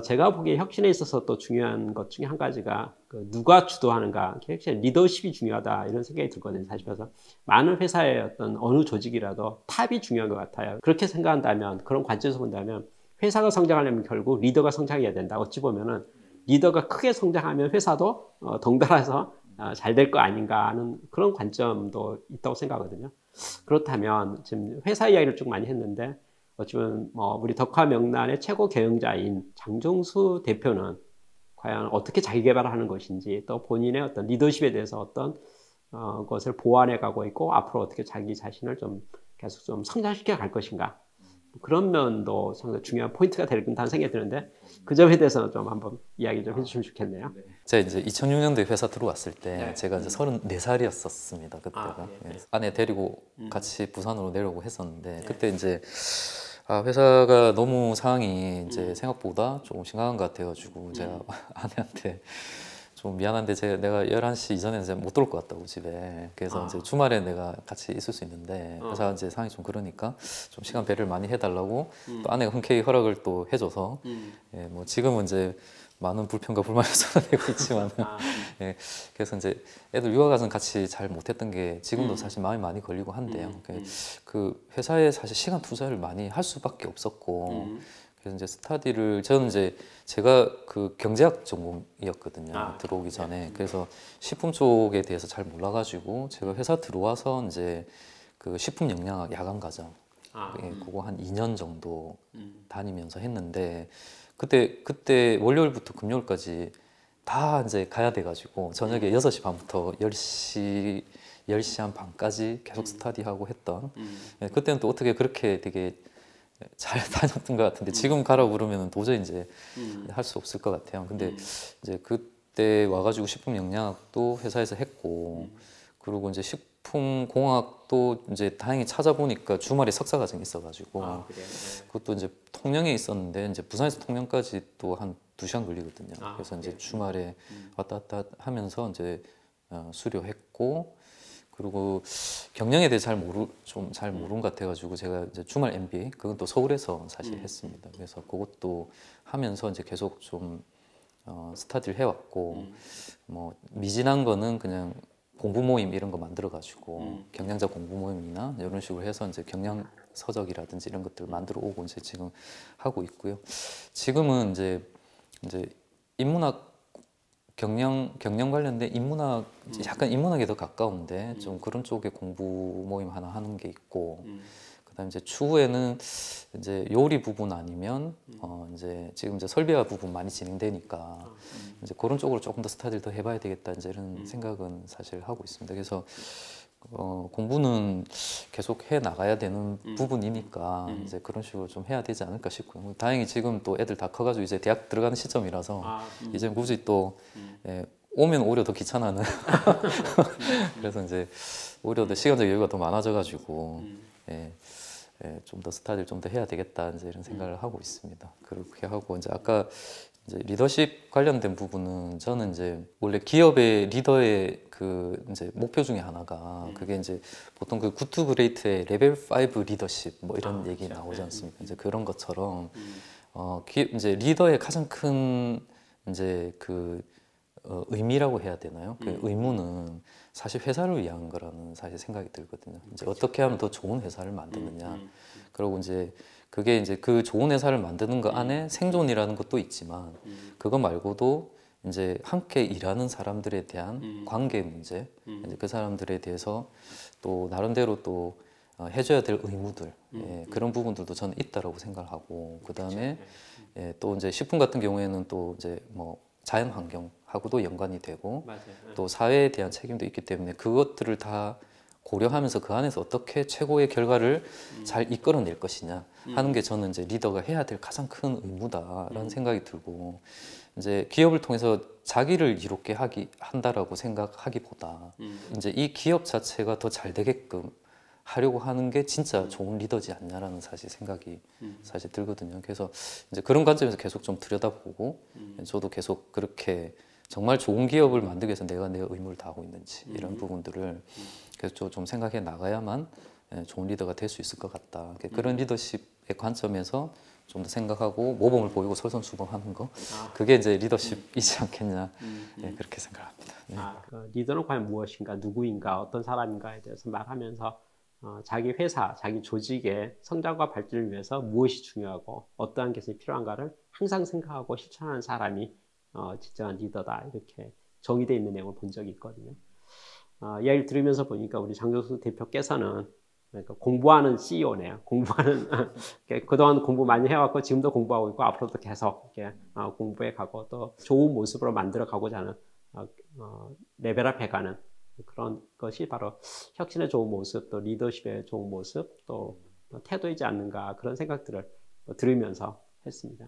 제가 보기에 혁신에 있어서 또 중요한 것 중에 한 가지가 누가 주도하는가, 혁신 리더십이 중요하다 이런 생각이 들거든요. 사실 그래서 많은 회사의 어떤 어느 조직이라도 탑이 중요한 것 같아요. 그렇게 생각한다면, 그런 관점에서 본다면 회사가 성장하려면 결국 리더가 성장해야 된다. 어찌 보면은 리더가 크게 성장하면 회사도 덩달아서 잘 될 거 아닌가 하는 그런 관점도 있다고 생각하거든요. 그렇다면 지금 회사 이야기를 좀 많이 했는데, 어쩌면 우리 덕화명란의 최고 경영자인 장정수 대표는 과연 어떻게 자기 개발을 하는 것인지, 또 본인의 어떤 리더십에 대해서 어떤 것을 보완해 가고 있고, 앞으로 어떻게 자기 자신을 좀 계속 좀 성장시켜 갈 것인가, 그런 면도 상당히 중요한 포인트가 될 듯한 생각이 드는데, 그 점에 대해서는 좀 한번 이야기 좀 해주시면 좋겠네요. 제가 이제 2006년도에 회사 들어왔을 때 네. 제가 이제 34살이었었습니다. 그때가. 네. 아내 데리고 같이 부산으로 내려오고 했었는데, 그때 이제 회사가 너무 상황이 이제 생각보다 조금 심각한 것 같아가지고 제가 아내한테 좀 미안한데 내가 11시 이전에는 못 들어올 것 같다고 집에. 그래서 이제 주말에 내가 같이 있을 수 있는데 회사 이제 상황이 좀 그러니까 좀 시간 배를 많이 해달라고 또 아내가 흔쾌히 허락을 또 해줘서 예, 뭐 지금은 이제 많은 불평과 불만을 쏟아내고 있지만 예, 그래서 이제 애들 유학 가서는 같이 잘 못했던 게 지금도 사실 마음이 많이 걸리고 한데요. 그 회사에 사실 시간 투자를 많이 할 수밖에 없었고 그래서 이제 스터디를 저는 이제 제가 그 경제학 전공이었거든요. 들어오기 전에. 그래서 식품 쪽에 대해서 잘 몰라가지고 제가 회사 들어와서 이제 그 식품 영양학 야간 과정 예, 그거 한 2년 정도 다니면서 했는데 그때 월요일부터 금요일까지 다 이제 가야 돼가지고 저녁에 6시 반부터 10시 한 반까지 계속 스터디하고 했던 예, 그때는 또 어떻게 그렇게 되게 잘 다녔던 것 같은데 지금 가라고 그러면 도저히 이제 할 수 없을 것 같아요. 근데 이제 그때 와가지고 식품 영양학도 회사에서 했고 그리고 이제 식품공학도 이제 다행히 찾아보니까 주말에 석사 과정이 있어가지고 그것도 이제 통영에 있었는데 이제 부산에서 통영까지 또 한 2시간 걸리거든요. 그래서 이제 주말에 왔다 갔다 하면서 이제 수료했고 그리고 경영에 대해 좀 잘 모르는 것 같아가지고 제가 이제 주말 MBA 그건 또 서울에서 사실 했습니다. 그래서 그것도 하면서 이제 계속 좀 스터디를 해왔고 뭐 미진한 거는 그냥 공부 모임 이런 거 만들어가지고 경영자 공부 모임이나 이런 식으로 해서 이제 경영 서적이라든지 이런 것들을 만들어 오고 이제 지금 하고 있고요. 지금은 이제 인문학 경영 관련된 인문학 약간 인문학에 더 가까운데 좀 그런 쪽에 공부 모임 하나 하는 게 있고 그다음에 이제 추후에는 이제 요리 부분 아니면 이제 지금 이제 설비화 부분 많이 진행되니까 이제 그런 쪽으로 조금 더 스터디를 더 해봐야 되겠다 이제 이런 생각은 사실 하고 있습니다. 그래서 공부는 계속 해 나가야 되는 부분이니까 이제 그런 식으로 좀 해야 되지 않을까 싶고요. 다행히 지금 또 애들 다 커가지고 이제 대학 들어가는 시점이라서 이제 굳이 또 예, 오면 오히려 더 귀찮아하는 그래서 이제 오히려 더 시간적 여유가 더 많아져가지고 예, 좀 더 스터디를 좀 더 해야 되겠다 이제 이런 생각을 하고 있습니다. 그렇게 하고 이제 아까 이제 리더십 관련된 부분은 저는 이제 원래 기업의 리더의 그 이제 목표 중에 하나가 그게 이제 보통 그 굿투 그레이트의 레벨 5 리더십 뭐 이런 얘기 나오지 않습니까? 이제 그런 것처럼 이제 리더의 가장 큰 이제 그 의미라고 해야 되나요? 그 의무는 사실 회사를 위한 거라는 사실 생각이 들거든요. 이제 어떻게 하면 더 좋은 회사를 만드느냐. 그리고 이제 그게 이제 그 좋은 회사를 만드는 거 안에 생존이라는 것도 있지만 그거 말고도 이제 함께 일하는 사람들에 대한 관계 문제, 이제 그 사람들에 대해서 또 나름대로 또 해줘야 될 의무들 예, 그런 부분들도 저는 있다라고 생각하고 그 다음에 예, 또 이제 식품 같은 경우에는 또 이제 뭐 자연 환경하고도 연관이 되고 또 사회에 대한 책임도 있기 때문에 그것들을 다 고려하면서 그 안에서 어떻게 최고의 결과를 잘 이끌어낼 것이냐 하는 게 저는 이제 리더가 해야 될 가장 큰 의무다라는 생각이 들고 이제 기업을 통해서 자기를 이롭게 한다라고 생각하기보다 이제 이 기업 자체가 더 잘 되게끔 하려고 하는 게 진짜 좋은 리더지 않냐라는 사실 생각이 사실 들거든요. 그래서 이제 그런 관점에서 계속 좀 들여다보고 저도 계속 그렇게 정말 좋은 기업을 만들기 위해서 내가 내 의무를 다하고 있는지 이런 부분들을 계속 좀 생각해 나가야만 좋은 리더가 될 수 있을 것 같다. 그런 리더십의 관점에서 좀 더 생각하고 모범을 보이고 솔선수범하는 거 그게 이제 리더십이지 않겠냐 네, 그렇게 생각합니다. 네. 그 리더는 과연 무엇인가, 누구인가, 어떤 사람인가에 대해서 말하면서 자기 회사, 자기 조직의 성장과 발전을 위해서 무엇이 중요하고 어떠한 개선이 필요한가를 항상 생각하고 실천하는 사람이 진정한 리더다 이렇게 정의되어 있는 내용을 본 적이 있거든요. 이야기를 들으면서 보니까 우리 장정수 대표께서는 그러니까 공부하는 CEO네요. 공부하는 그동안 공부 많이 해왔고 지금도 공부하고 있고 앞으로도 계속 이렇게 공부해 가고 또 좋은 모습으로 만들어 가고자 하는 레벨업해 가는 그런 것이 바로 혁신의 좋은 모습, 또 리더십의 좋은 모습, 또 태도이지 않는가 그런 생각들을 들으면서 했습니다.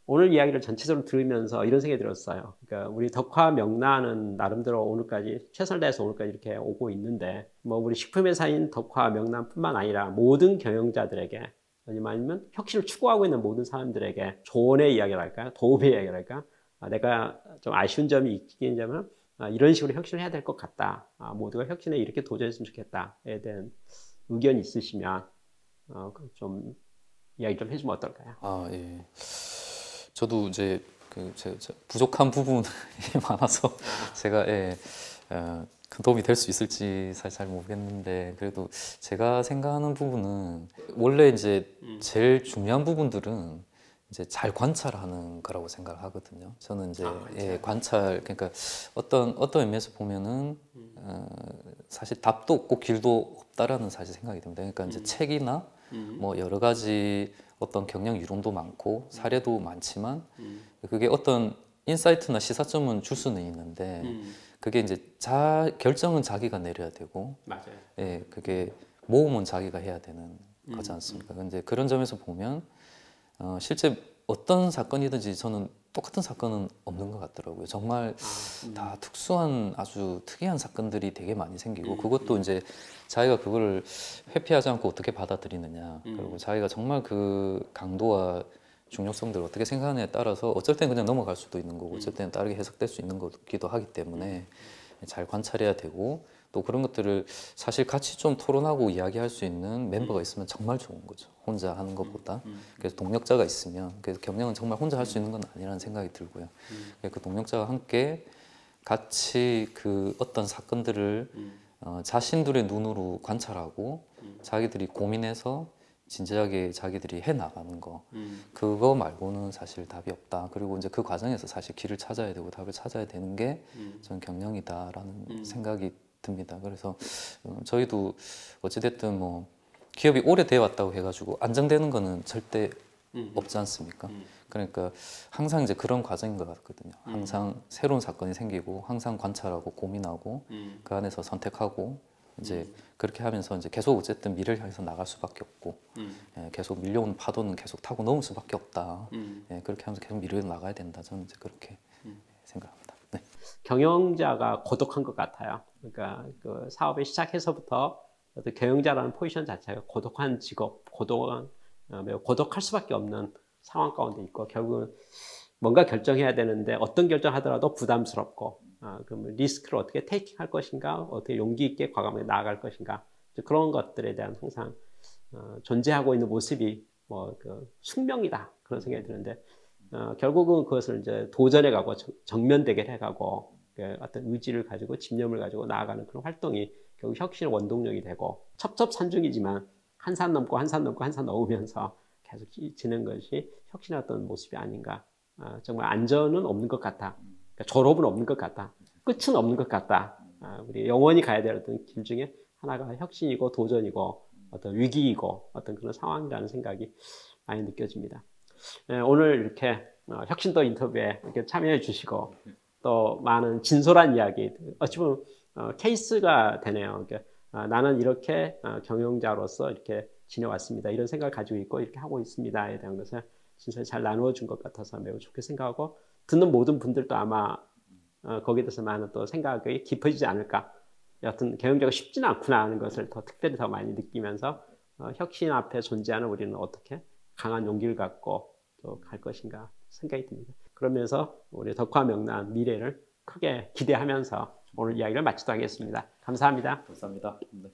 오늘 이야기를 전체적으로 들으면서 이런 생각이 들었어요. 그러니까 우리 덕화 명란은 나름대로 오늘까지 최선을 다해서 오늘까지 이렇게 오고 있는데 뭐 우리 식품회사인 덕화 명란뿐만 아니라 모든 경영자들에게 아니면 혁신을 추구하고 있는 모든 사람들에게 조언의 이야기랄까, 도움의 이야기랄까, 내가 좀 아쉬운 점이 있긴 하지만 이런 식으로 혁신을 해야 될 것 같다. 모두가 혁신에 이렇게 도전했으면 좋겠다에 대한 의견이 있으시면 좀 이야기 좀 해주면 어떨까요? 예. 저도 이제 제가 부족한 부분이 많아서 제가 큰 도움이 될 수 있을지 사실 잘 모르겠는데 그래도 제가 생각하는 부분은 원래 이제 제일 중요한 부분들은 이제 잘 관찰하는 거라고 생각을 하거든요. 저는 이제 관찰 그러니까 어떤 의미에서 보면은 사실 답도 없고 길도 없다라는 사실 생각이 듭니다. 그러니까 이제 책이나 뭐 여러 가지 어떤 경영 이론도 많고 사례도 많지만 그게 어떤 인사이트나 시사점은 줄 수는 있는데 그게 이제 결정은 자기가 내려야 되고 맞아요. 예, 그게 모험은 자기가 해야 되는 거지 않습니까? 근데 그런 점에서 보면 실제 어떤 사건이든지 저는 똑같은 사건은 없는 것 같더라고요. 정말 다 특수한 아주 특이한 사건들이 되게 많이 생기고 그것도 이제 자기가 그걸 회피하지 않고 어떻게 받아들이느냐 그리고 자기가 정말 그 강도와 중요성들을 어떻게 생각하느냐에 따라서 어쩔 때는 그냥 넘어갈 수도 있는 거고 어쩔 때는 다르게 해석될 수 있는 거기도 하기 때문에 잘 관찰해야 되고 또 그런 것들을 사실 같이 좀 토론하고 이야기할 수 있는 멤버가 있으면 정말 좋은 거죠. 혼자 하는 것보다. 그래서 동력자가 있으면 그래서 경영은 정말 혼자 할 수 있는 건 아니라는 생각이 들고요. 그 동력자와 함께 같이 그 어떤 사건들을 자신들의 눈으로 관찰하고 자기들이 고민해서 진지하게 자기들이 해 나가는 거 그거 말고는 사실 답이 없다. 그리고 이제 그 과정에서 사실 길을 찾아야 되고 답을 찾아야 되는 게 저는 경영이다라는 생각이 듭니다. 그래서 저희도 어찌됐든 뭐 기업이 오래되어 왔다고 해가지고 안정되는 거는 절대 없지 않습니까? 그러니까 항상 이제 그런 과정인 것 같거든요. 항상 새로운 사건이 생기고 항상 관찰하고 고민하고 그 안에서 선택하고 이제 그렇게 하면서 이제 계속 어쨌든 미래를 향해서 나갈 수밖에 없고 계속 밀려오는 파도는 계속 타고 넘을 수밖에 없다. 그렇게 하면서 계속 미래로 나가야 된다. 저는 이제 그렇게 생각합니다. 네. 경영자가 고독한 것 같아요. 그러니까 그 사업을 시작해서부터 어떤 경영자라는 포지션 자체가 고독한 직업, 매우 고독할 수밖에 없는 상황 가운데 있고 결국은 뭔가 결정해야 되는데 어떤 결정하더라도 부담스럽고 그럼 리스크를 어떻게 테이킹할 것인가, 어떻게 용기 있게 과감하게 나아갈 것인가 그런 것들에 대한 항상 존재하고 있는 모습이 그 숙명이다 그런 생각이 드는데 결국은 그것을 이제 도전해가고 정면 대결해가고 어떤 의지를 가지고 집념을 가지고 나아가는 그런 활동이 결국 혁신의 원동력이 되고 첩첩산중이지만 한 산 넘고 한 산 넘고 한 산 넘으면서 계속 지는 것이 혁신의 어떤 모습이 아닌가. 정말 안전은 없는 것 같다. 그러니까 졸업은 없는 것 같다. 끝은 없는 것 같다. 우리 영원히 가야 될 어떤 길 중에 하나가 혁신이고 도전이고 어떤 위기이고 어떤 그런 상황이라는 생각이 많이 느껴집니다. 오늘 이렇게 혁신도 인터뷰에 이렇게 참여해 주시고 또 많은 진솔한 이야기 어찌 보면 케이스가 되네요. 그러니까 나는 이렇게 경영자로서 이렇게 지내왔습니다. 이런 생각을 가지고 있고 이렇게 하고 있습니다에 대한 것을 진솔히 잘 나누어 준 것 같아서 매우 좋게 생각하고 듣는 모든 분들도 아마 거기에 대해서 많은 또 생각이 깊어지지 않을까. 여하튼 경영자가 쉽지는 않구나 하는 것을 특별히 더 많이 느끼면서 혁신 앞에 존재하는 우리는 어떻게 강한 용기를 갖고 또 갈 것인가 생각이 듭니다. 그러면서 우리 덕화 명란 미래를 크게 기대하면서 오늘 이야기를 마치도록 하겠습니다. 감사합니다. 감사합니다. 네.